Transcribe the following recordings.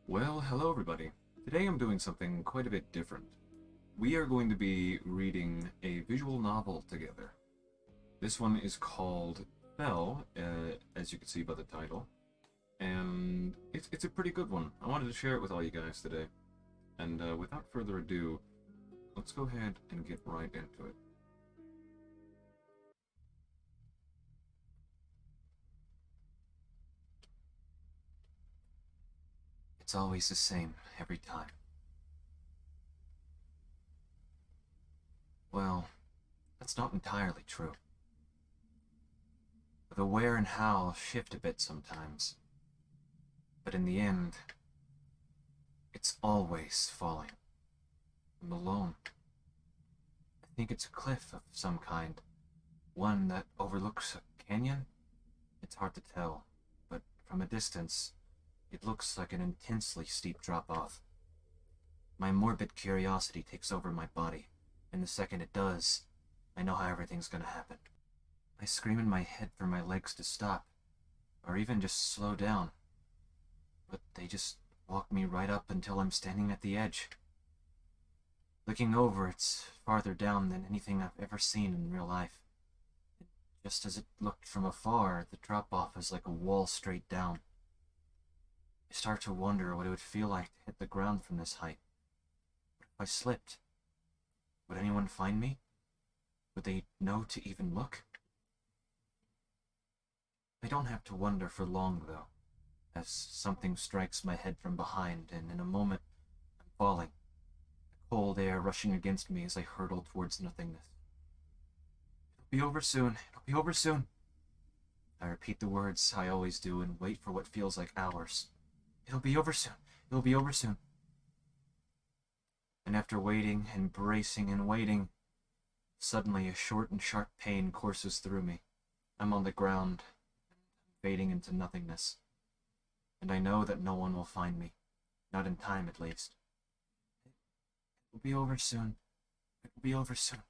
Well, hello everybody. Today I'm doing something quite a bit different. We are going to be reading a visual novel together. This one is called Fell, as you can see by the title, and it's a pretty good one. I wanted to share it with all you guys today. And without further ado, let's go ahead and get right into it. It's always the same, every time. Well, that's not entirely true. The where and how shift a bit sometimes. But in the end, it's always falling. I'm alone. I think it's a cliff of some kind. One that overlooks a canyon? It's hard to tell, but from a distance, it looks like an intensely steep drop-off. My morbid curiosity takes over my body, and the second it does, I know how everything's gonna happen. I scream in my head for my legs to stop, or even just slow down, but they just walk me right up until I'm standing at the edge. Looking over, it's farther down than anything I've ever seen in real life. Just as it looked from afar, the drop-off is like a wall straight down. I start to wonder what it would feel like to hit the ground from this height. What if I slipped? Would anyone find me? Would they know to even look? I don't have to wonder for long, though, as something strikes my head from behind, and in a moment, I'm falling, the cold air rushing against me as I hurtle towards nothingness. It'll be over soon. It'll be over soon. I repeat the words I always do and wait for what feels like hours. It'll be over soon. It'll be over soon. And after waiting and bracing and waiting, suddenly a short and sharp pain courses through me. I'm on the ground, fading into nothingness. And I know that no one will find me. Not in time, at least. It'll be over soon. It'll be over soon.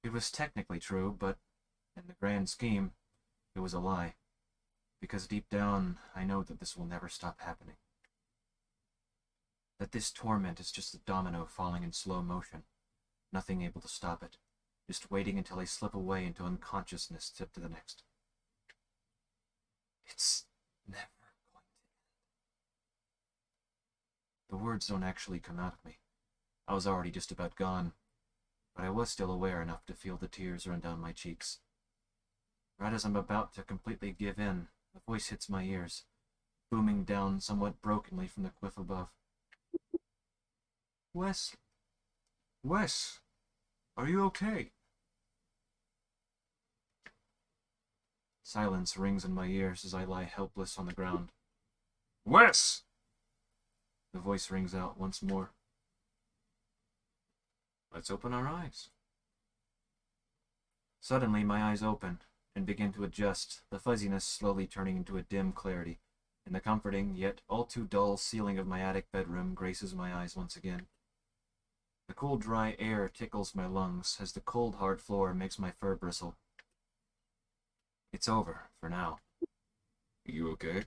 It was technically true, but in the grand scheme, it was a lie. Because deep down, I know that this will never stop happening. That this torment is just a domino falling in slow motion, nothing able to stop it, just waiting until I slip away into unconsciousness tip to the next. It's never going to end. The words don't actually come out of me. I was already just about gone, but I was still aware enough to feel the tears run down my cheeks. Right as I'm about to completely give in, a voice hits my ears, booming down somewhat brokenly from the cliff above. Wes, are you okay? Silence rings in my ears as I lie helpless on the ground. Wes! The voice rings out once more. Let's open our eyes. Suddenly my eyes open and begin to adjust, the fuzziness slowly turning into a dim clarity, and the comforting, yet all too dull ceiling of my attic bedroom graces my eyes once again. The cool, dry air tickles my lungs as the cold, hard floor makes my fur bristle. It's over, for now. You okay?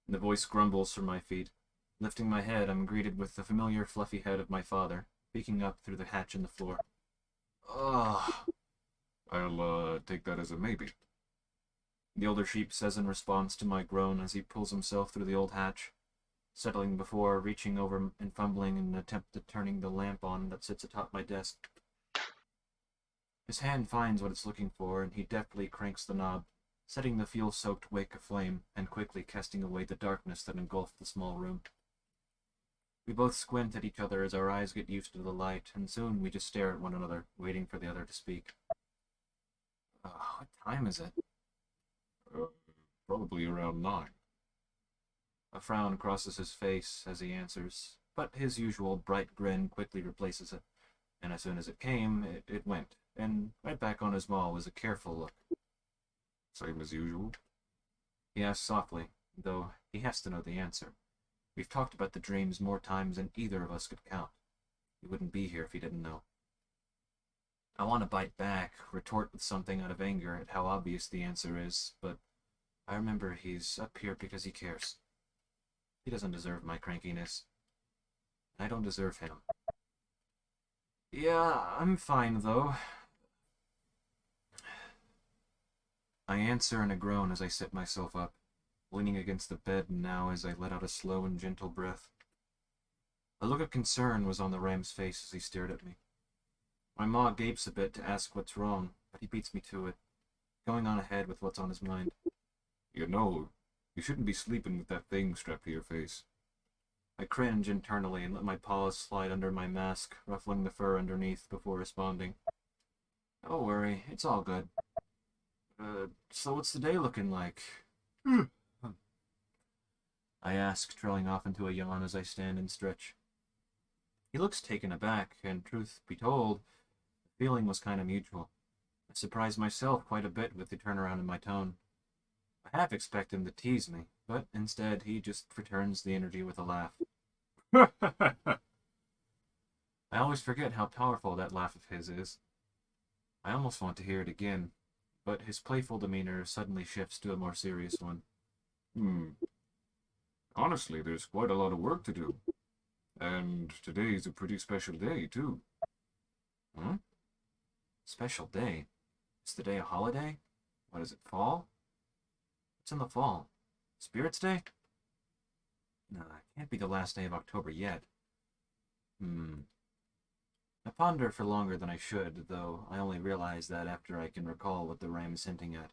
The voice grumbles from my feet. Lifting my head, I'm greeted with the familiar fluffy head of my father, peeking up through the hatch in the floor. Ugh. I'll take that as a maybe. The older sheep says in response to my groan as he pulls himself through the old hatch, settling before reaching over and fumbling in an attempt at turning the lamp on that sits atop my desk. His hand finds what it's looking for, and he deftly cranks the knob, setting the fuel-soaked wick aflame and quickly casting away the darkness that engulfed the small room. We both squint at each other as our eyes get used to the light, and soon we just stare at one another, waiting for the other to speak. What time is it? Probably around 9. A frown crosses his face as he answers, but his usual bright grin quickly replaces it, and as soon as it came, it went, and right back on his maw was a careful look. Same as usual? He asks softly, though he has to know the answer. We've talked about the dreams more times than either of us could count. He wouldn't be here if he didn't know. I want to bite back, retort with something out of anger at how obvious the answer is, but I remember he's up here because he cares. He doesn't deserve my crankiness. I don't deserve him. Yeah, I'm fine, though. I answer in a groan as I sit myself up, leaning against the bed now as I let out a slow and gentle breath. A look of concern was on the ram's face as he stared at me. My maw gapes a bit to ask what's wrong, but he beats me to it, going on ahead with what's on his mind. You know, you shouldn't be sleeping with that thing strapped to your face. I cringe internally and let my paws slide under my mask, ruffling the fur underneath before responding. Don't worry, it's all good. So what's the day looking like? I ask, trailing off into a yawn as I stand and stretch. He looks taken aback, and truth be told, the feeling was kind of mutual. I surprised myself quite a bit with the turnaround in my tone. I half expect him to tease me, but instead he just returns the energy with a laugh. I always forget how powerful that laugh of his is. I almost want to hear it again, but his playful demeanor suddenly shifts to a more serious one. Honestly, there's quite a lot of work to do. And today's a pretty special day, too. Huh? Special day? Is the day a holiday? What is it, fall? What's in the fall? Spirits Day? No, it can't be the last day of October yet. I ponder for longer than I should, though I only realize that after I can recall what the ram is hinting at.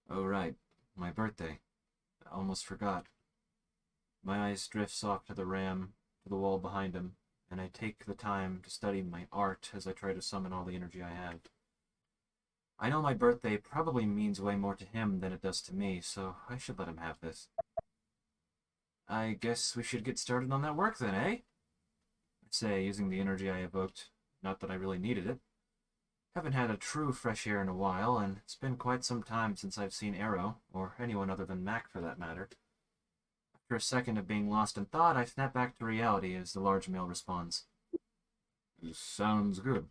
Oh, right. My birthday. I almost forgot. My eyes drift off to the ram, to the wall behind him, and I take the time to study my art as I try to summon all the energy I have. I know my birthday probably means way more to him than it does to me, so I should let him have this. I guess we should get started on that work then, eh? I say, using the energy I evoked. Not that I really needed it. Haven't had a true fresh air in a while, and it's been quite some time since I've seen Arrow, or anyone other than Mac for that matter. After a second of being lost in thought, I snap back to reality as the large male responds. Sounds good.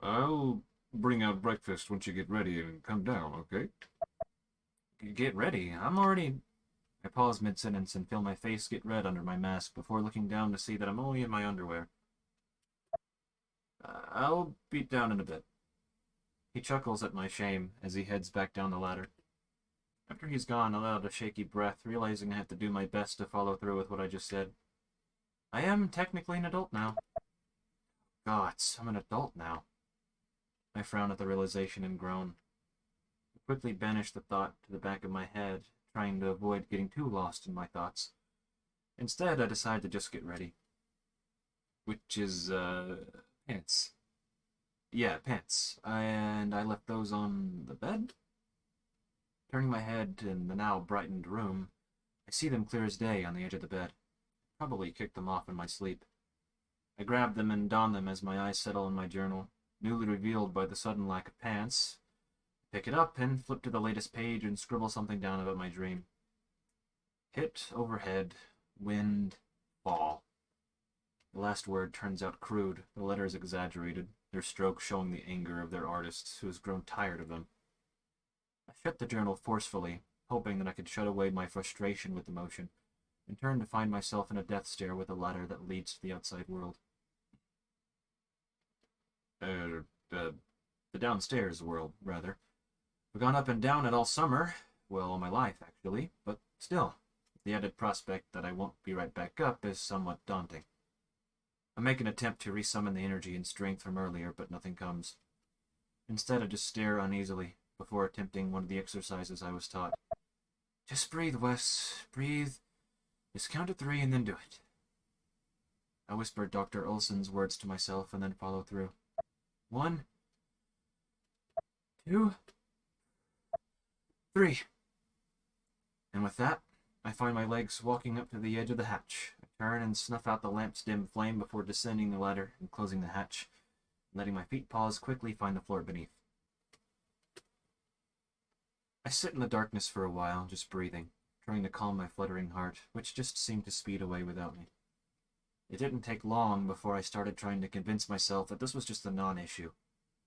I'll bring out breakfast once you get ready and come down, okay? Get ready? I'm already... I pause mid-sentence and feel my face get red under my mask before looking down to see that I'm only in my underwear. I'll be down in a bit. He chuckles at my shame as he heads back down the ladder. After he's gone, I let out a shaky breath, realizing I have to do my best to follow through with what I just said. I am technically an adult now. Gods, I'm an adult now. I frown at the realization and groan. I quickly banish the thought to the back of my head, trying to avoid getting too lost in my thoughts. Instead, I decide to just get ready. Which is, pants. Yeah, pants. And I left those on the bed? Turning my head in the now brightened room, I see them clear as day on the edge of the bed. Probably kicked them off in my sleep. I grab them and don them as my eyes settle in my journal, newly revealed by the sudden lack of pants. Pick it up and flip to the latest page and scribble something down about my dream. Hit, overhead, wind, fall. The last word turns out crude, the letters exaggerated, their stroke showing the anger of their artist, who has grown tired of them. I shut the journal forcefully, hoping that I could shut away my frustration with the motion, and turn to find myself in a death stare with a ladder that leads to the outside world. The downstairs world, rather. I've gone up and down it all summer, well, all my life, actually, but still, the added prospect that I won't be right back up is somewhat daunting. I make an attempt to resummon the energy and strength from earlier, but nothing comes. Instead, I just stare uneasily before attempting one of the exercises I was taught. Just breathe, Wes. Breathe. Just count to 3 and then do it. I whispered Dr. Olson's words to myself and then follow through. 1, 2, 3. And with that, I find my legs walking up to the edge of the hatch. I turn and snuff out the lamp's dim flame before descending the ladder and closing the hatch, letting my feet pause quickly find the floor beneath. I sit in the darkness for a while, just breathing, trying to calm my fluttering heart, which just seemed to speed away without me. It didn't take long before I started trying to convince myself that this was just a non-issue,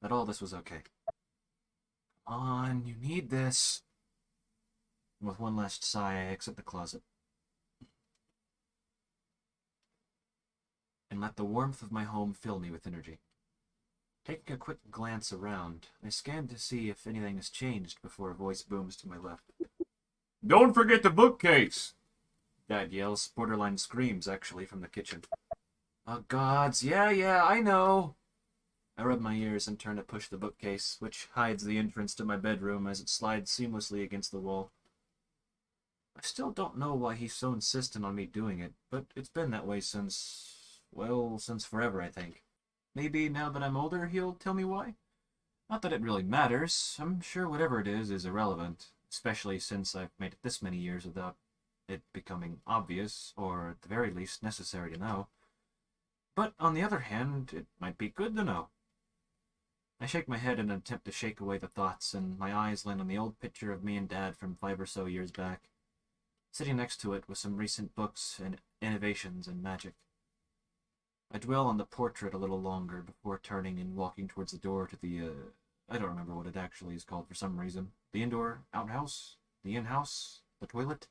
that all this was okay. Come on, you need this. And with one last sigh, I exit the closet. and let the warmth of my home fill me with energy. Taking a quick glance around, I scanned to see if anything has changed before a voice booms to my left. Don't forget the bookcase! Dad yells, borderline screams actually, from the kitchen. Oh gods, yeah, I know! I rub my ears and turn to push the bookcase, which hides the entrance to my bedroom as it slides seamlessly against the wall. I still don't know why he's so insistent on me doing it, but it's been that way since forever, I think. Maybe now that I'm older, he'll tell me why? Not that it really matters. I'm sure whatever it is irrelevant, especially since I've made it this many years without it becoming obvious, or at the very least necessary to know. But on the other hand, it might be good to know. I shake my head in an attempt to shake away the thoughts, and my eyes land on the old picture of me and Dad from 5 or so years back. Sitting next to it with some recent books and innovations in magic. I dwell on the portrait a little longer before turning and walking towards the door to the, I don't remember what it actually is called for some reason. The indoor outhouse? The in-house? The toilet?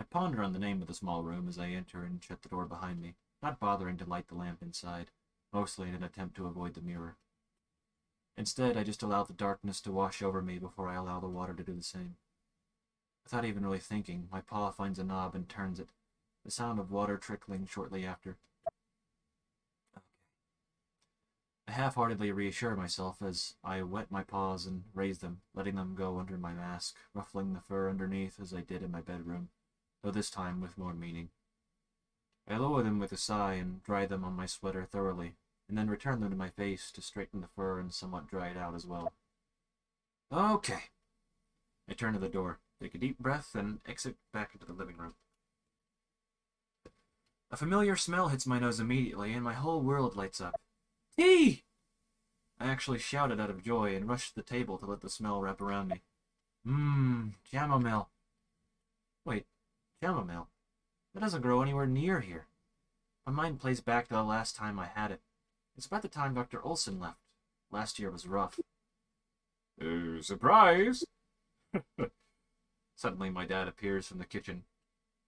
I ponder on the name of the small room as I enter and shut the door behind me, not bothering to light the lamp inside, mostly in an attempt to avoid the mirror. Instead, I just allow the darkness to wash over me before I allow the water to do the same. Without even really thinking, my paw finds a knob and turns it, the sound of water trickling shortly after. Okay. I half-heartedly reassure myself as I wet my paws and raise them, letting them go under my mask, ruffling the fur underneath as I did in my bedroom, though this time with more meaning. I lower them with a sigh and dry them on my sweater thoroughly, and then return them to my face to straighten the fur and somewhat dry it out as well. Okay. I turn to the door, take a deep breath, and exit back into the living room. A familiar smell hits my nose immediately, and my whole world lights up. Tea! I actually shouted out of joy and rushed to the table to let the smell wrap around me. Chamomile. Wait, chamomile? That doesn't grow anywhere near here. My mind plays back to the last time I had it. It's about the time Dr. Olson left. Last year was rough. Surprise! Suddenly my dad appears from the kitchen,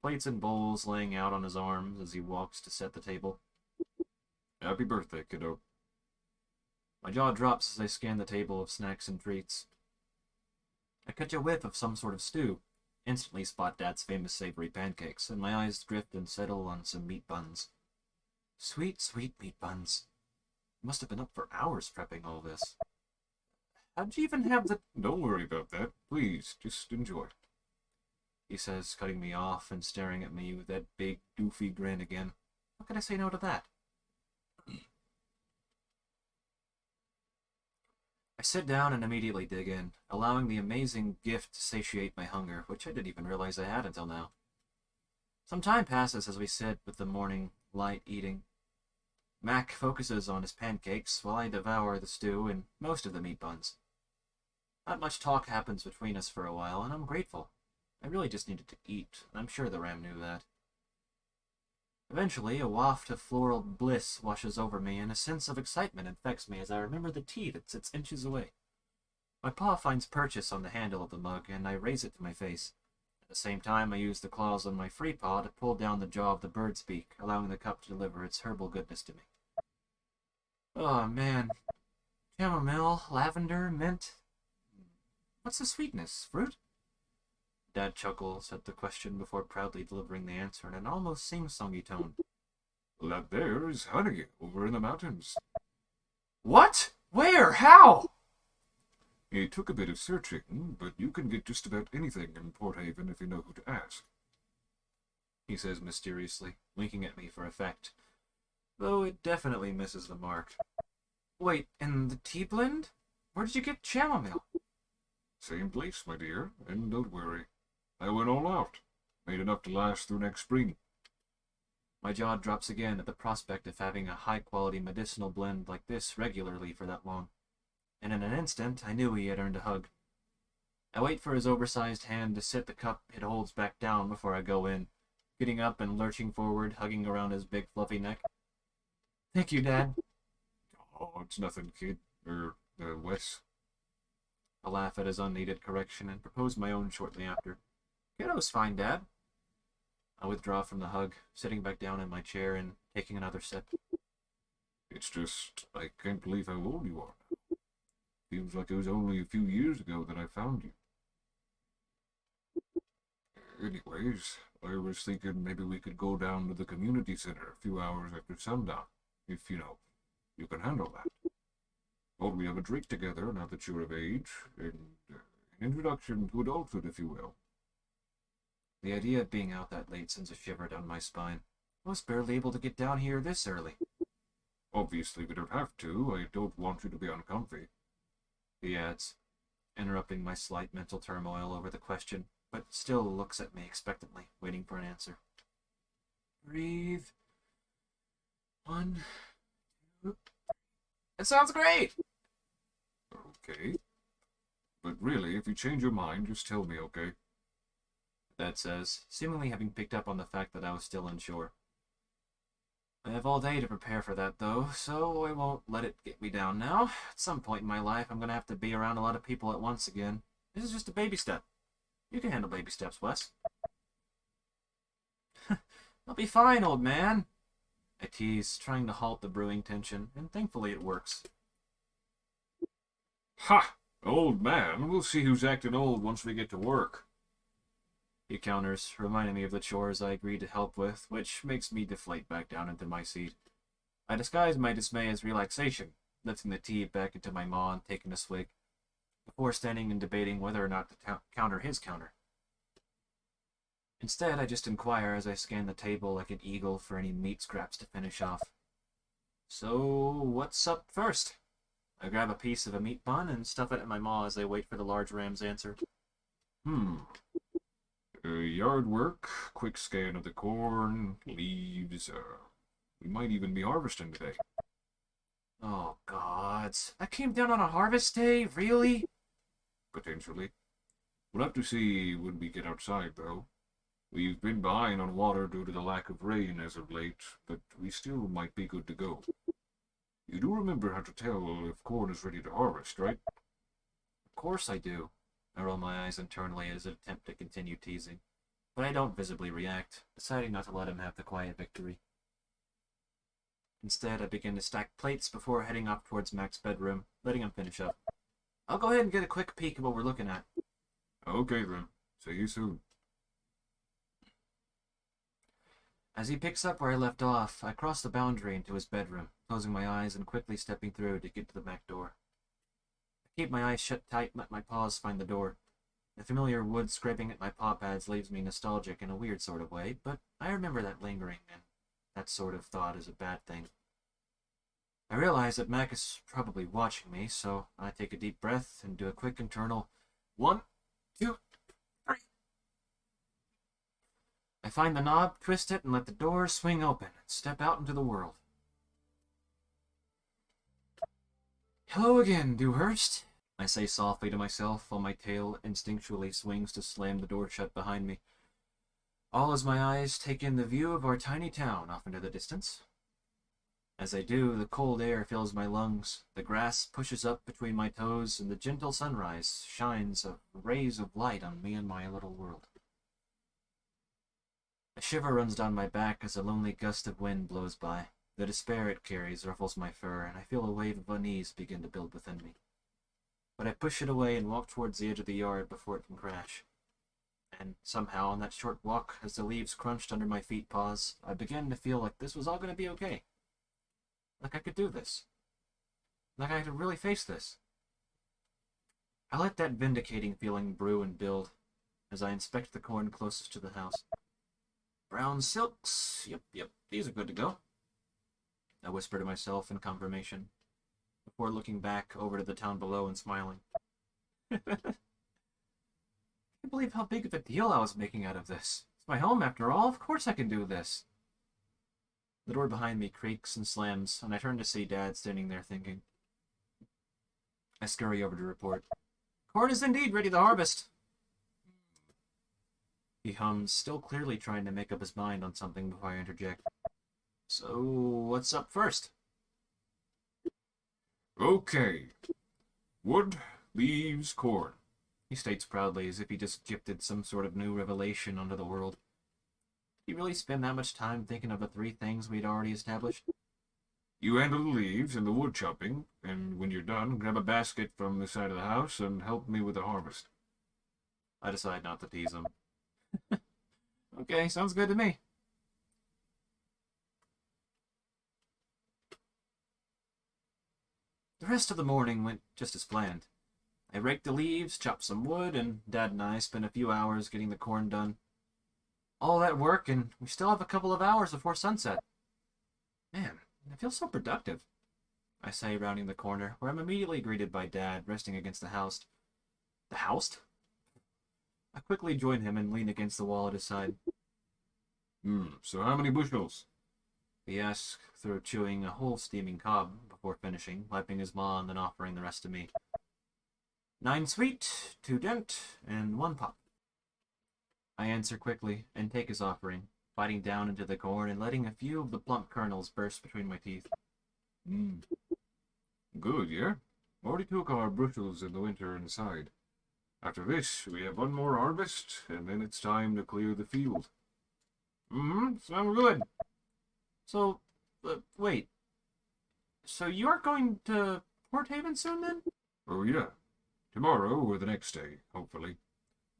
plates and bowls laying out on his arms as he walks to set the table. Happy birthday, kiddo. My jaw drops as I scan the table of snacks and treats. I catch a whiff of some sort of stew, instantly spot Dad's famous savory pancakes, and my eyes drift and settle on some meat buns. Sweet, sweet meat buns. Must have been up for hours prepping all this. How'd you even have the... Don't worry about that. Please, just enjoy. He says, cutting me off and staring at me with that big, doofy grin again. How could I say no to that? I sit down and immediately dig in, allowing the amazing gift to satiate my hunger, which I didn't even realize I had until now. Some time passes as we sit with the morning light eating. Mac focuses on his pancakes while I devour the stew and most of the meat buns. Not much talk happens between us for a while, and I'm grateful. I really just needed to eat, and I'm sure the Ram knew that. Eventually, a waft of floral bliss washes over me, and a sense of excitement infects me as I remember the tea that sits inches away. My paw finds purchase on the handle of the mug, and I raise it to my face. At the same time, I use the claws on my free paw to pull down the jaw of the bird's beak, allowing the cup to deliver its herbal goodness to me. Oh, man. Chamomile, lavender, mint. What's the sweetness? Fruit? Dad chuckles at the question before proudly delivering the answer in an almost sing-songy tone. That there is honey over in the mountains. What? Where? How? It took a bit of searching, but you can get just about anything in Port Haven if you know who to ask. He says mysteriously, winking at me for effect, though it definitely misses the mark. Wait, and the tea blend? Where did you get chamomile? Same place, my dear, and don't worry. I went all out. Made enough to last through next spring. My jaw drops again at the prospect of having a high-quality medicinal blend like this regularly for that long. And in an instant, I knew he had earned a hug. I wait for his oversized hand to sit the cup it holds back down before I go in, getting up and lurching forward, hugging around his big fluffy neck. Thank you, Dad. Oh, it's nothing, kid. Wes. I laugh at his unneeded correction and propose my own shortly after. Kiddo's fine, Dad. I withdraw from the hug, sitting back down in my chair and taking another sip. It's just, I can't believe how old you are. Feels like it was only a few years ago that I found you. Anyways, I was thinking maybe we could go down to the community center a few hours after sundown, if, you can handle that. Or we have a drink together now that you're of age, and an introduction to adulthood, if you will. The idea of being out that late sends a shiver down my spine. I was barely able to get down here this early. Obviously, we don't have to. I don't want you to be uncomfy. He adds, interrupting my slight mental turmoil over the question, but still looks at me expectantly, waiting for an answer. Breathe. 1, 2. It sounds great! Okay. But really, if you change your mind, just tell me, okay? Dad says, seemingly having picked up on the fact that I was still unsure. I have all day to prepare for that, though, so I won't let it get me down now. At some point in my life, I'm going to have to be around a lot of people at once again. This is just a baby step. You can handle baby steps, Wes. I'll be fine, old man. I tease, trying to halt the brewing tension, and thankfully it works. Ha! Old man, we'll see who's acting old once we get to work. He counters, reminding me of the chores I agreed to help with, which makes me deflate back down into my seat. I disguise my dismay as relaxation, lifting the tea back into my maw and taking a swig, before standing and debating whether or not to counter his counter. Instead, I just inquire as I scan the table like an eagle for any meat scraps to finish off. So, what's up first? I grab a piece of a meat bun and stuff it in my maw as I wait for the large ram's answer. Yard work, quick scan of the corn, leaves, we might even be harvesting today. Oh, gods. That came down on a harvest day? Really? Potentially. We'll have to see when we get outside, though. We've been behind on water due to the lack of rain as of late, but we still might be good to go. You do remember how to tell if corn is ready to harvest, right? Of course I do. I roll my eyes internally as I attempt to continue teasing, but I don't visibly react, deciding not to let him have the quiet victory. Instead, I begin to stack plates before heading off towards Mac's bedroom, letting him finish up. I'll go ahead and get a quick peek at what we're looking at. Okay, then. See you soon. As he picks up where I left off, I cross the boundary into his bedroom, closing my eyes and quickly stepping through to get to the Mac door. I keep my eyes shut tight and let my paws find the door. The familiar wood scraping at my paw pads leaves me nostalgic in a weird sort of way, but I remember that lingering, and that sort of thought is a bad thing. I realize that Mac is probably watching me, so I take a deep breath and do a quick internal 1, 2, 3. I find the knob, twist it, and let the door swing open and step out into the world. Hello again, Dewhurst, I say softly to myself while my tail instinctually swings to slam the door shut behind me. All as my eyes take in the view of our tiny town off into the distance. As I do, the cold air fills my lungs, the grass pushes up between my toes, and the gentle sunrise shines rays of light on me and my little world. A shiver runs down my back as a lonely gust of wind blows by. The despair it carries ruffles my fur, and I feel a wave of unease begin to build within me. But I push it away and walk towards the edge of the yard before it can crash. And somehow, on that short walk, as the leaves crunched under my feet pause, I began to feel like this was all going to be okay. Like I could do this. Like I could really face this. I let that vindicating feeling brew and build as I inspect the corn closest to the house. Brown silks. Yep, these are good to go. I whisper to myself in confirmation, before looking back over to the town below and smiling. I can't believe how big of a deal I was making out of this. It's my home after all. Of course I can do this. The door behind me creaks and slams, and I turn to see Dad standing there thinking. I scurry over to report. Corn is indeed ready to harvest. He hums, still clearly trying to make up his mind on something before I interject. So, what's up first? Okay. Wood, leaves, corn. He states proudly, as if he just gifted some sort of new revelation onto the world. you really spend that much time thinking of the three things we'd already established? You handle the leaves and the wood chopping, and when you're done, grab a basket from the side of the house and help me with the harvest. I decide not to tease him. Okay, sounds good to me. The rest of the morning went just as planned. I raked the leaves, chopped some wood, and Dad and I spent a few hours getting the corn done. All that work, and we still have a couple of hours before sunset. Man, I feel so productive, I say, rounding the corner, where I'm immediately greeted by Dad, resting against the house. The house? I quickly join him and lean against the wall at his side. So how many bushels? He asks, through chewing a whole steaming cob before finishing, wiping his maw and then offering the rest to me. 9 sweet, 2 dent, and 1 pop. I answer quickly and take his offering, biting down into the corn and letting a few of the plump kernels burst between my teeth. Good, yeah? Already took our bushels in the winter inside. After this, we have one more harvest, and then it's time to clear the field. Sounds good. So, wait. So you are going to Port Haven soon, then? Oh, yeah. Tomorrow or the next day, hopefully.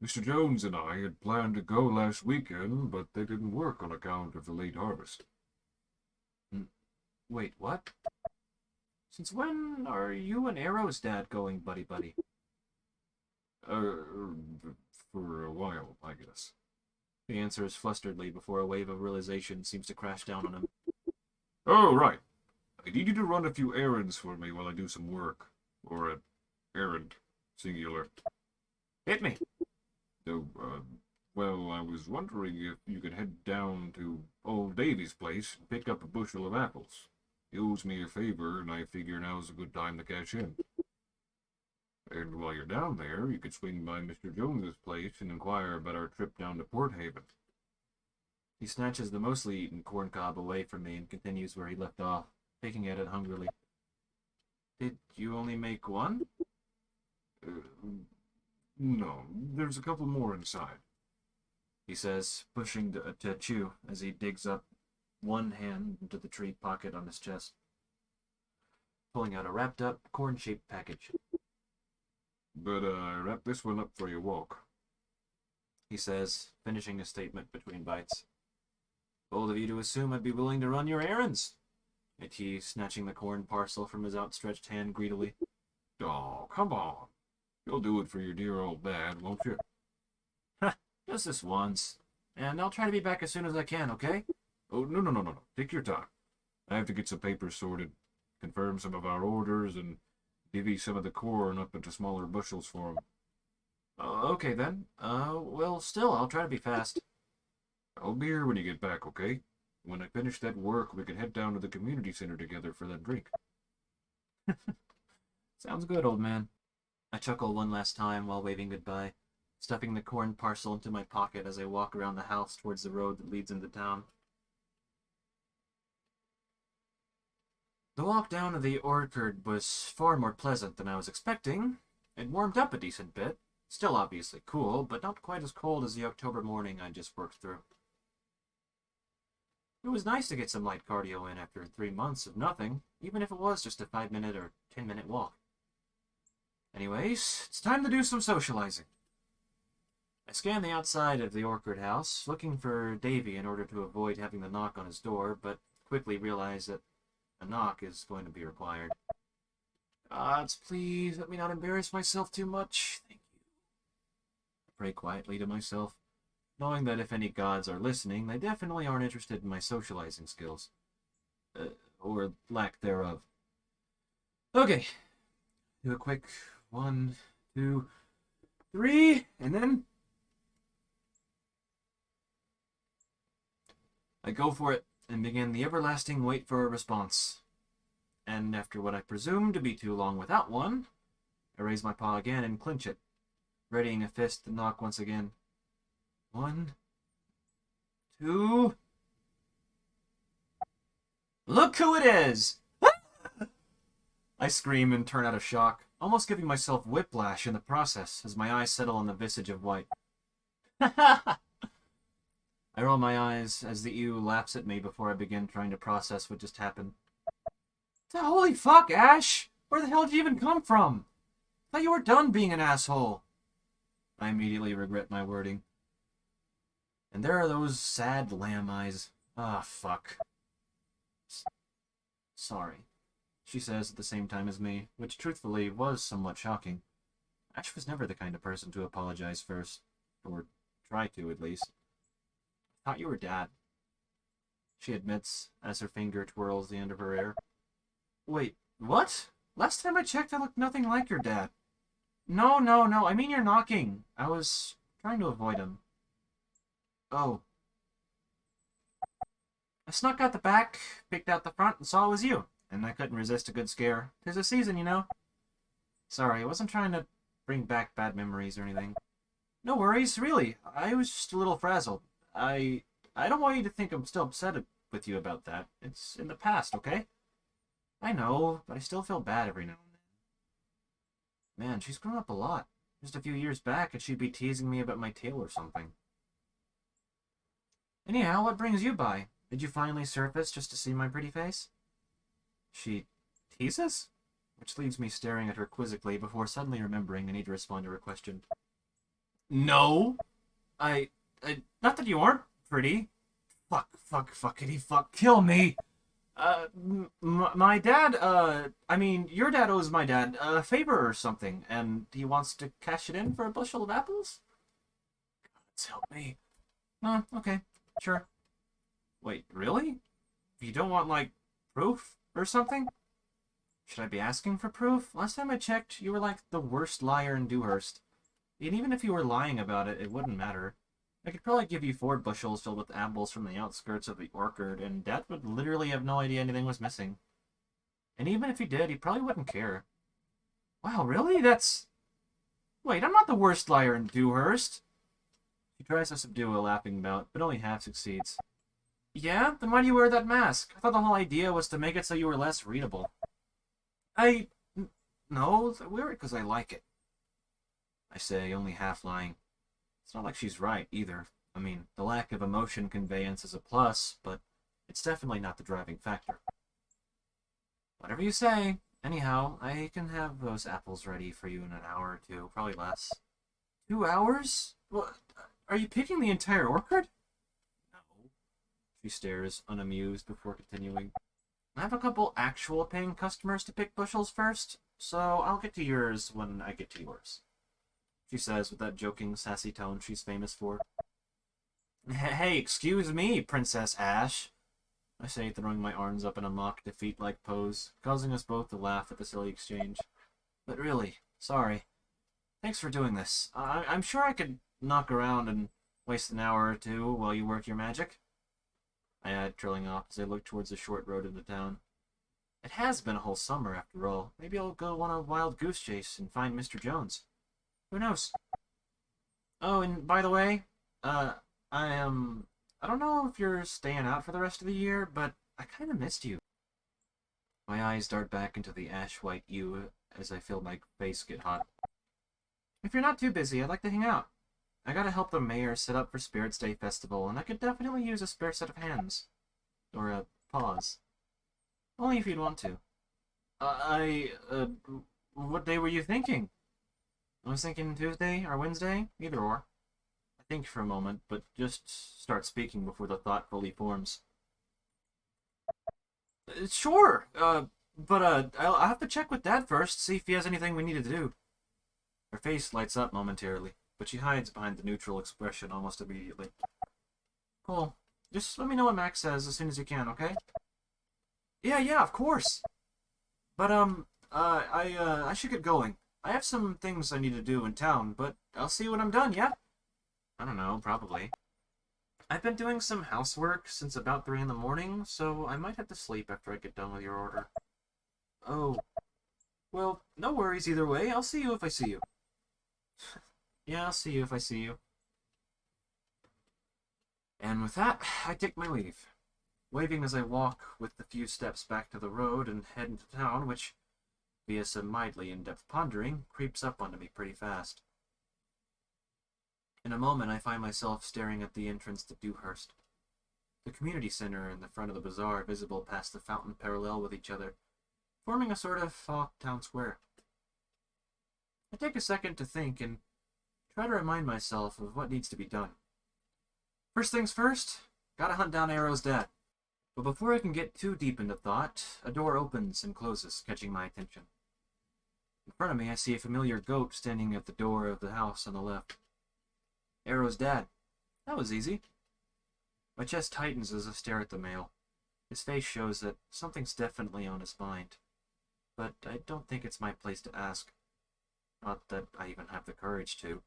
Mr. Jones and I had planned to go last weekend, but they didn't work on account of the late harvest. Wait, what? Since when are you and Arrow's dad going buddy-buddy? For a while, I guess. He answers flusteredly before a wave of realization seems to crash down on him. Oh, right. I need you to run a few errands for me while I do some work. Or an errand, singular. Hit me. So, well, I was wondering if you could head down to old Davy's place and pick up a bushel of apples. He owes me a favor, and I figure now's a good time to cash in. And while you're down there, you could swing by Mr. Jones's place and inquire about our trip down to Port Haven. He snatches the mostly eaten corn cob away from me and continues where he left off, picking at it hungrily. Did you only make one? No, there's a couple more inside, he says, pushing to chew as he digs up one hand into the tree pocket on his chest, pulling out a wrapped-up, corn-shaped package. But I wrapped this one up for your walk, he says, finishing a statement between bites. Bold of you to assume I'd be willing to run your errands, said he, snatching the corn parcel from his outstretched hand greedily. Oh, come on. You'll do it for your dear old dad, won't you? Just this once. And I'll try to be back as soon as I can, okay? Oh, no. Take your time. I have to get some papers sorted, confirm some of our orders, and divvy some of the corn up into smaller bushels for him. Okay then. Well, still, I'll try to be fast. I'll be here when you get back, okay? When I finish that work, we can head down to the community center together for that drink. Sounds good, old man. I chuckle one last time while waving goodbye, stuffing the corn parcel into my pocket as I walk around the house towards the road that leads into town. The walk down to the orchard was far more pleasant than I was expecting. It warmed up a decent bit, still obviously cool, but not quite as cold as the October morning I just worked through. It was nice to get some light cardio in after 3 months of nothing, even if it was just a 5-minute or 10-minute walk. Anyways, it's time to do some socializing. I scan the outside of the orchard house, looking for Davy in order to avoid having the knock on his door, but quickly realize that a knock is going to be required. Gods, please let me not embarrass myself too much. Thank you. I pray quietly to myself, knowing that if any gods are listening, they definitely aren't interested in my socializing skills. Or lack thereof. Okay. Do a quick 1, 2, 3, and then I go for it and begin the everlasting wait for a response. And after what I presume to be too long without one, I raise my paw again and clinch it, readying a fist to knock once again. 1, 2... Look who it is! I scream and turn out of shock, almost giving myself whiplash in the process as my eyes settle on the visage of white. I roll my eyes as the ew laughs at me before I begin trying to process what just happened. Holy fuck, Ash! Where the hell did you even come from? I thought you were done being an asshole. I immediately regret my wording. And there are those sad lamb eyes. Ah, fuck. Sorry, she says at the same time as me, which truthfully was somewhat shocking. Ash was never the kind of person to apologize first. Or try to, at least. I thought you were Dad, she admits as her finger twirls the end of her hair. Wait, what? Last time I checked, I looked nothing like your dad. No, I mean you're knocking. I was trying to avoid him. Oh. I snuck out the back, picked out the front, and saw it was you. And I couldn't resist a good scare. 'Tis a season, you know. Sorry, I wasn't trying to bring back bad memories or anything. No worries, really. I was just a little frazzled. I don't want you to think I'm still upset with you about that. It's in the past, okay? I know, but I still feel bad every now and then. Man, she's grown up a lot. Just a few years back, and she'd be teasing me about my tail or something. Anyhow, what brings you by? Did you finally surface just to see my pretty face? She teases? Which leaves me staring at her quizzically before suddenly remembering I need to respond to her question. No! Not that you aren't pretty. Fuckity fuck, kill me! My dad, your dad owes my dad a favor or something, and he wants to cash it in for a bushel of apples? God's help me. Okay, sure. Wait, really? You don't want, like, proof or something? Should I be asking for proof? Last time I checked, you were like the worst liar in Dewhurst. And even if you were lying about it, it wouldn't matter. I could probably give you 4 bushels filled with apples from the outskirts of the orchard, and Dad would literally have no idea anything was missing. And even if he did, he probably wouldn't care. Wow, really? Wait, I'm not the worst liar in Dewhurst. She tries to subdue a laughing bout, but only half succeeds. Yeah? Then why do you wear that mask? I thought the whole idea was to make it so you were less readable. No, I wear it because I like it. I say, only half lying. It's not like she's right, either. I mean, the lack of emotion conveyance is a plus, but it's definitely not the driving factor. Whatever you say. Anyhow, I can have those apples ready for you in an hour or 2, probably less. 2 hours? What? Are you picking the entire orchard? No. She stares, unamused, before continuing. I have a couple actual paying customers to pick bushels first, so I'll get to yours when I get to yours. She says with that joking, sassy tone she's famous for. Hey, excuse me, Princess Ash, I say, throwing my arms up in a mock defeat-like pose, causing us both to laugh at the silly exchange. But really, sorry. Thanks for doing this. I'm sure I could knock around and waste an hour or 2 while you work your magic. I add, trailing off as I look towards the short road into town. It has been a whole summer, after all. Maybe I'll go on a wild goose chase and find Mr. Jones. Who knows? Oh, and by the way, I don't know if you're staying out for the rest of the year, but I kind of missed you. My eyes dart back into the ash-white hue as I feel my face get hot. If you're not too busy, I'd like to hang out. I gotta help the mayor set up for Spirits Day Festival, and I could definitely use a spare set of hands. Or a paws. Only if you'd want to. What day were you thinking? I was thinking Tuesday or Wednesday, either or. I think for a moment, but just start speaking before the thought fully forms. Sure, but I'll have to check with Dad first, see if he has anything we need to do. Her face lights up momentarily, but she hides behind the neutral expression almost immediately. Cool. Just let me know what Max says as soon as you can, okay? Yeah, of course. But, I should get going. I have some things I need to do in town, but I'll see you when I'm done, yeah? I don't know, probably. I've been doing some housework since about 3 in the morning, so I might have to sleep after I get done with your order. Oh. Well, no worries either way. I'll see you if I see you. Yeah, I'll see you if I see you. And with that, I take my leave, waving as I walk with the few steps back to the road and head into town, which, via some mildly in-depth pondering, creeps up onto me pretty fast. In a moment, I find myself staring at the entrance to Dewhurst, the community center and the front of the bazaar visible past the fountain parallel with each other, forming a sort of town square. I take a second to think and try to remind myself of what needs to be done. First things first, gotta hunt down Arrow's dad. But before I can get too deep into thought, a door opens and closes, catching my attention. In front of me, I see a familiar goat standing at the door of the house on the left. Arrow's dad. That was easy. My chest tightens as I stare at the male. His face shows that something's definitely on his mind. But I don't think it's my place to ask. Not that I even have the courage to.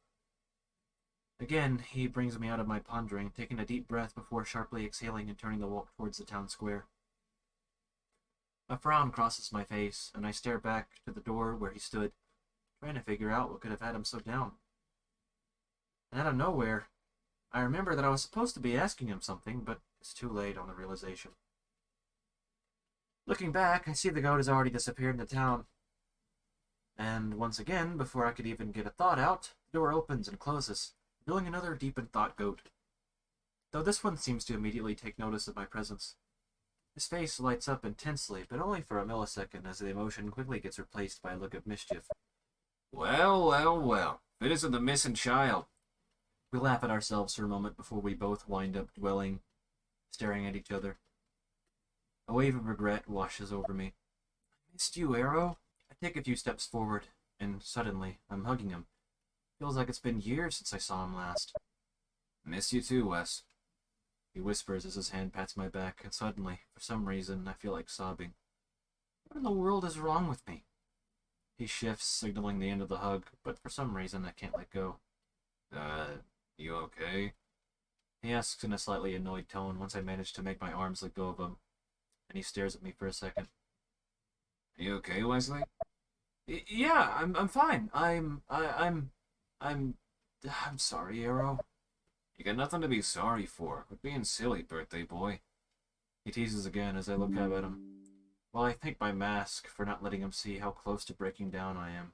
Again, he brings me out of my pondering, taking a deep breath before sharply exhaling and turning the walk towards the town square. A frown crosses my face, and I stare back to the door where he stood, trying to figure out what could have had him so down. And out of nowhere, I remember that I was supposed to be asking him something, but it's too late on the realization. Looking back, I see the goat has already disappeared into town. And once again, before I could even get a thought out, the door opens and closes, revealing another deep-in thought goat. Though this one seems to immediately take notice of my presence. His face lights up intensely, but only for a millisecond as the emotion quickly gets replaced by a look of mischief. Well, well, well. It isn't the missing child. We laugh at ourselves for a moment before we both wind up dwelling, staring at each other. A wave of regret washes over me. I missed you, Arrow. I take a few steps forward, and suddenly, I'm hugging him. Feels like it's been years since I saw him last. Miss you too, Wes. He whispers as his hand pats my back, and suddenly, for some reason, I feel like sobbing. What in the world is wrong with me? He shifts, signaling the end of the hug, but for some reason I can't let go. You okay? He asks in a slightly annoyed tone once I manage to make my arms let go of him, and he stares at me for a second. You okay, Wesley? Yeah, I'm fine. I'm sorry, Arrow. You got nothing to be sorry for. Quit being silly, birthday boy. He teases again as I look up at him, while I thank my mask for not letting him see how close to breaking down I am.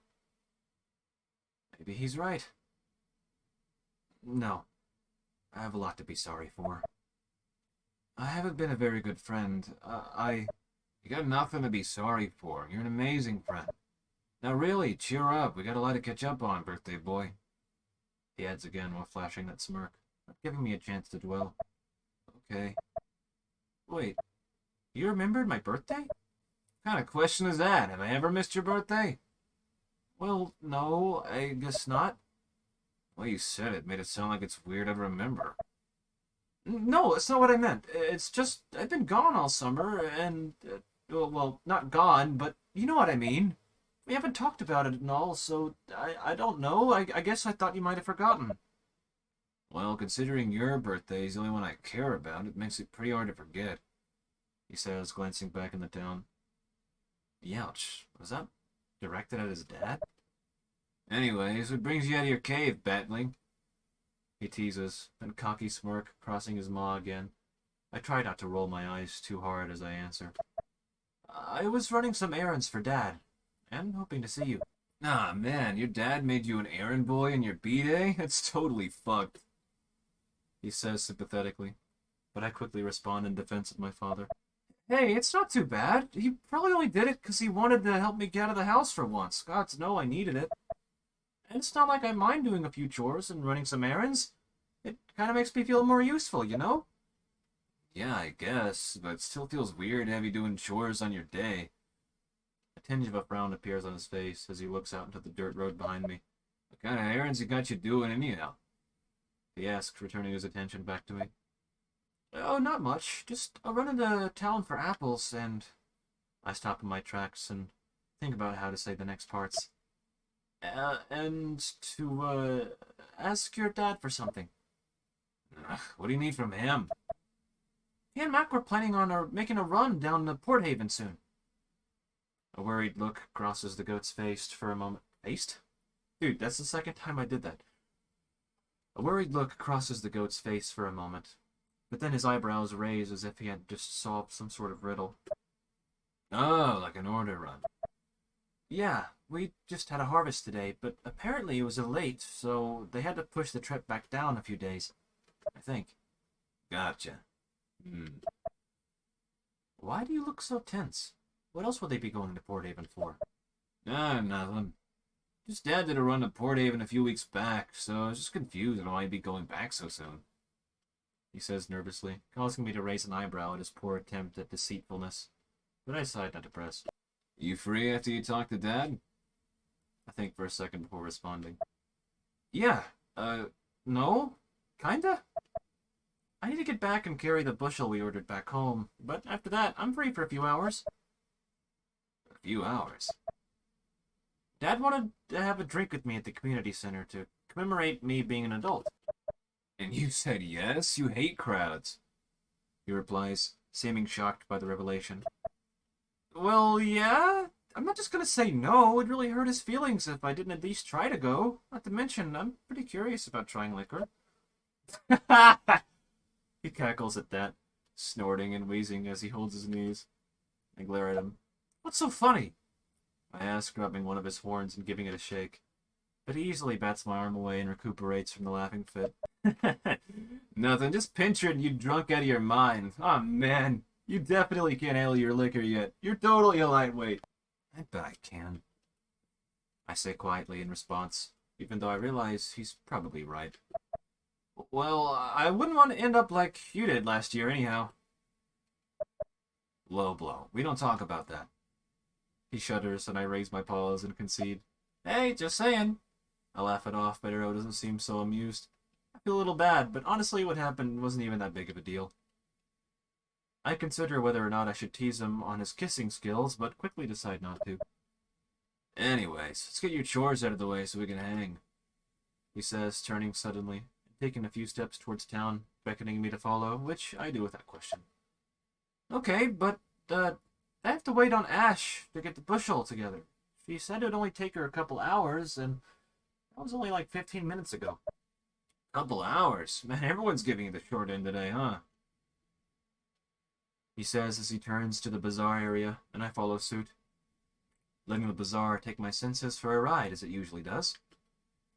Maybe he's right. No, I have a lot to be sorry for. I haven't been a very good friend. You got nothing to be sorry for. You're an amazing friend. Now really, cheer up. We got a lot to catch up on, birthday boy. He adds again while flashing that smirk, not giving me a chance to dwell. Okay. Wait, you remembered my birthday? What kind of question is that? Have I ever missed your birthday? Well, no, I guess not. The way you said it made it sound like it's weird I'd remember. No, that's not what I meant. It's just, I've been gone all summer, and, well, not gone, but you know what I mean. We haven't talked about it and all, so I don't know. I guess I thought you might have forgotten. Well, considering your birthday is the only one I care about, it makes it pretty hard to forget, he says, glancing back in the town. Youch, was that directed at his dad? Anyways, what brings you out of your cave, Batling? He teases, then cocky smirk, crossing his maw again. I try not to roll my eyes too hard as I answer. I was running some errands for Dad, and hoping to see you. Nah, man, your dad made you an errand boy in your B-Day? That's totally fucked. He says sympathetically, but I quickly respond in defense of my father. Hey, it's not too bad. He probably only did it because he wanted to help me get out of the house for once. Gods know I needed it. And it's not like I mind doing a few chores and running some errands. It kind of makes me feel more useful, you know? Yeah, I guess, but it still feels weird to have you doing chores on your day. A tinge of a frown appears on his face as he looks out into the dirt road behind me. What kind of errands you got you doing anyhow? He asks, returning his attention back to me. Oh, not much. Just a run into town for apples, and... I stop in my tracks and think about how to say the next parts. And to, ask your dad for something. What do you need from him? He and Mac were planning on making a run down to Port Haven soon. A worried look crosses the goat's face for a moment. Faced? Dude, that's the second time I did that. A worried look crosses the goat's face for a moment, but then his eyebrows raise as if he had just solved some sort of riddle. Oh, like an order run. Yeah, we just had a harvest today, but apparently it was late, so they had to push the trip back down a few days. I think. Gotcha. Why do you look so tense? What else would they be going to Port Haven for? Nothing. Just Dad did a run to Port Haven a few weeks back, so I was just confused on why he'd be going back so soon. He says nervously, causing me to raise an eyebrow at his poor attempt at deceitfulness. But I decide not to press. You free after you talk to Dad? I think for a second before responding. Yeah, no? Kinda? I need to get back and carry the bushel we ordered back home, but after that, I'm free for a few hours. A few hours? Dad wanted to have a drink with me at the community center to commemorate me being an adult. And you said yes? You hate crowds. He replies, seeming shocked by the revelation. Well, yeah. I'm not just gonna say no. It'd really hurt his feelings if I didn't at least try to go. Not to mention, I'm pretty curious about trying liquor. He cackles at that, snorting and wheezing as he holds his knees. I glare at him. What's so funny? I ask, rubbing one of his horns and giving it a shake. But he easily bats my arm away and recuperates from the laughing fit. Nothing, just picturing you drunk out of your mind. Oh man, you definitely can't handle your liquor yet. You're totally a lightweight. I bet I can. I say quietly in response, even though I realize he's probably right. Well, I wouldn't want to end up like you did last year anyhow. Low blow. We don't talk about that. He shudders and I raise my paws and concede. Hey, just saying. I laugh it off, but Arrow doesn't seem so amused. I feel a little bad, but honestly what happened wasn't even that big of a deal. I consider whether or not I should tease him on his kissing skills, but quickly decide not to. Anyways, let's get your chores out of the way so we can hang. He says, turning suddenly, taking a few steps towards town, beckoning me to follow, which I do without question. Okay, but, I have to wait on Ash to get the bushel together. She said it would only take her a couple hours, and that was only like 15 minutes ago. Couple hours? Man, everyone's giving you the short end today, huh? He says as he turns to the bazaar area, and I follow suit. Letting the bazaar take my senses for a ride, as it usually does.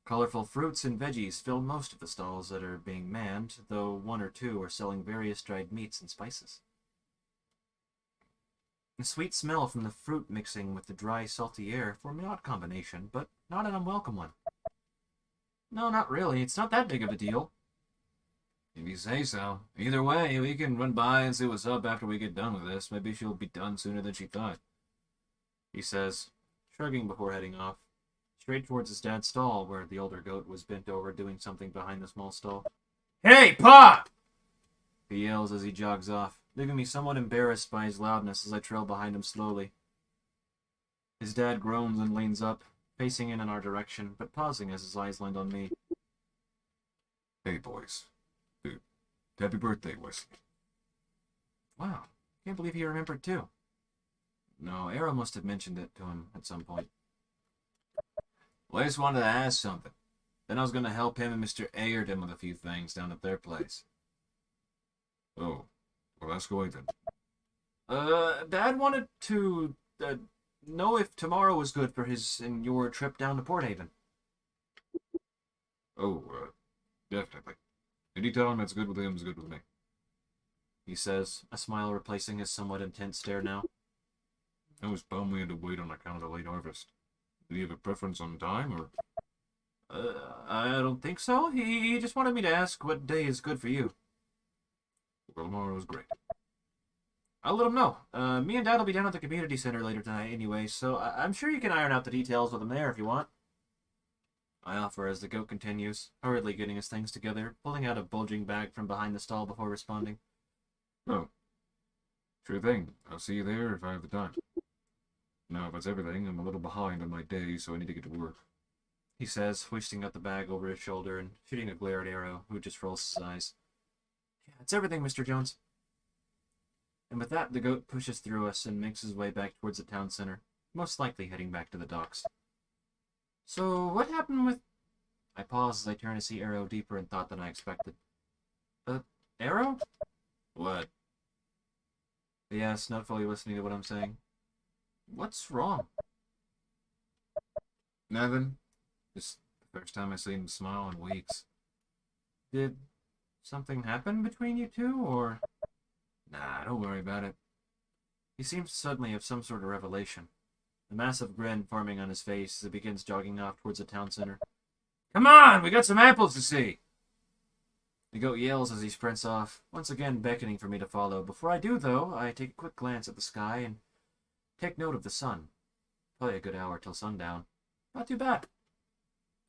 Colorful fruits and veggies fill most of the stalls that are being manned, though one or two are selling various dried meats and spices. The sweet smell from the fruit mixing with the dry, salty air form an odd combination, but not an unwelcome one. No, not really. It's not that big of a deal. If you say so. Either way, we can run by and see what's up after we get done with this. Maybe she'll be done sooner than she thought. He says, shrugging before heading off, straight towards his dad's stall, where the older goat was bent over doing something behind the small stall. Hey, Pop! He yells as he jogs off, leaving me somewhat embarrassed by his loudness as I trail behind him slowly. His dad groans and leans up, facing in our direction, but pausing as his eyes land on me. Hey, boys. Dude, happy birthday, Wesley. Wow, can't believe he remembered too. No, Arrow must have mentioned it to him at some point. Well, I just wanted to ask something. Then I was going to help him and Mr. Ayrton with a few things down at their place. Oh, well, ask away then. Dad wanted to, know if tomorrow was good for his and your trip down to Port Haven. Oh, definitely. Anytime that's good with him is good with me. He says, a smile replacing his somewhat intense stare now. I was bummed we had to wait on account of the late harvest. Did he have a preference on time, or? I don't think so. He just wanted me to ask what day is good for you. Well, tomorrow was great. I'll let him know. Me and Dad will be down at the community center later tonight anyway, so I'm sure you can iron out the details with him there if you want. I offer as the goat continues, hurriedly getting his things together, pulling out a bulging bag from behind the stall before responding. Oh, sure thing. I'll see you there if I have the time. Now, if that's everything, I'm a little behind on my day, so I need to get to work. He says, hoisting up the bag over his shoulder and shooting a glare at Arrow, who just rolls his eyes. Yeah, it's everything, Mr. Jones. And with that, the goat pushes through us and makes his way back towards the town center, most likely heading back to the docks. So, what happened with... I pause as I turn to see Arrow deeper in thought than I expected. Arrow? What? He asks, not fully listening to what I'm saying. What's wrong? Nothing. Just the first time I seen him smile in weeks. Did something happen between you two, or... Nah, don't worry about it. He seems to suddenly have some sort of revelation, a massive grin forming on his face as he begins jogging off towards the town center. Come on, we got some apples to see! The goat yells as he sprints off, once again beckoning for me to follow. Before I do, though, I take a quick glance at the sky and take note of the sun. Probably a good hour till sundown. Not too bad.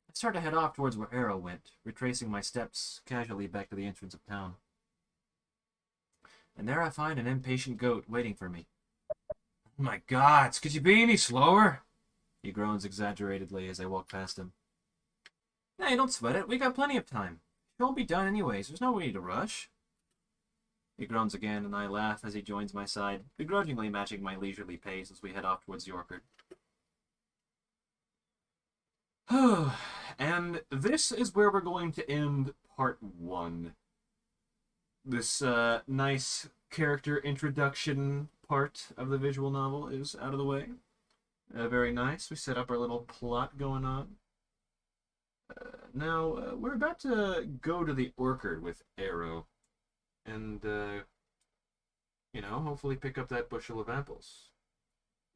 I start to head off towards where Arrow went, retracing my steps casually back to the entrance of town. And there I find an impatient goat waiting for me. Oh my gods, could you be any slower? He groans exaggeratedly as I walk past him. Hey, don't sweat it. We got plenty of time. It won't be done anyways. There's no need to rush. He groans again, and I laugh as he joins my side, begrudgingly matching my leisurely pace as we head off towards the orchard. And this is where we're going to end part 1. This nice character introduction part of the visual novel is out of the way. Very nice. We set up our little plot going on. Now, we're about to go to the orchard with Arrow. And, hopefully pick up that bushel of apples.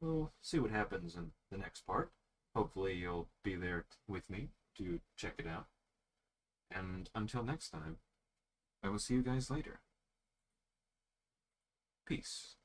We'll see what happens in the next part. Hopefully you'll be there with me to check it out. And until next time, I will see you guys later. Peace.